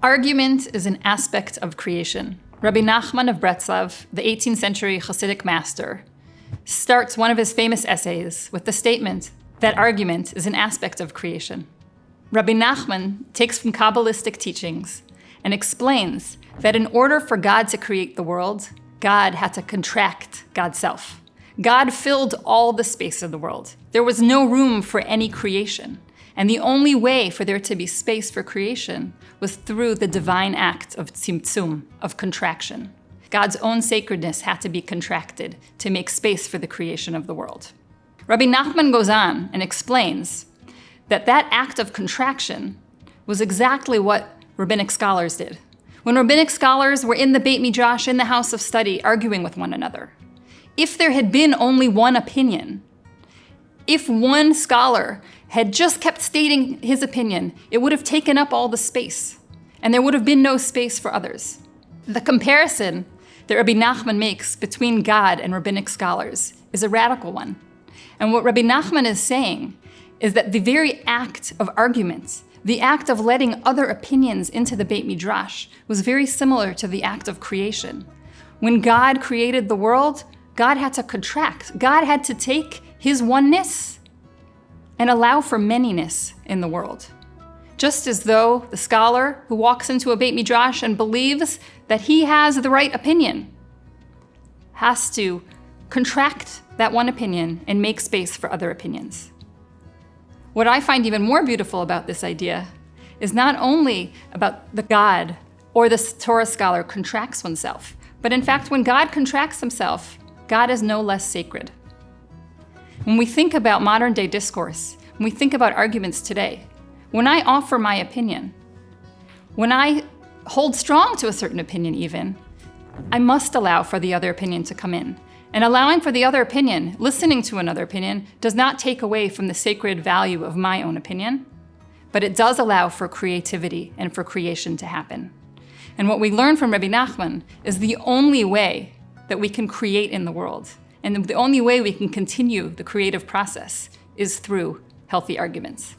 Argument is an aspect of creation. Rebbe Nachman of Breslov, the 18th century Hasidic master, starts one of his famous essays with the statement that argument is an aspect of creation. Rebbe Nachman takes from Kabbalistic teachings and explains that in order for God to create the world, God had to contract God's self. God filled all the space of the world. There was no room for any creation. And the only way for there to be space for creation was through the divine act of tzimtzum, of contraction. God's own sacredness had to be contracted to make space for the creation of the world. Rabbi Nachman goes on and explains that that act of contraction was exactly what rabbinic scholars did. When rabbinic scholars were in the Beit Midrash, in the house of study, arguing with one another, if there had been only one opinion, if one scholar had just kept stating his opinion, it would have taken up all the space, and there would have been no space for others. The comparison that Rabbi Nachman makes between God and rabbinic scholars is a radical one. And what Rabbi Nachman is saying is that the very act of argument, the act of letting other opinions into the Beit Midrash, was very similar to the act of creation. When God created the world, God had to contract. God had to take his oneness and allow for manyness in the world. Just as though the scholar who walks into a Beit Midrash and believes that he has the right opinion has to contract that one opinion and make space for other opinions. What I find even more beautiful about this idea is not only about the God or the Torah scholar contracts oneself, but in fact, when God contracts himself, God is no less sacred. When we think about modern day discourse, when we think about arguments today, when I offer my opinion, when I hold strong to a certain opinion even, I must allow for the other opinion to come in. And allowing for the other opinion, listening to another opinion, does not take away from the sacred value of my own opinion, but it does allow for creativity and for creation to happen. And what we learn from Rebbe Nachman is the only way that we can create in the world, and the only way we can continue the creative process is through healthy arguments.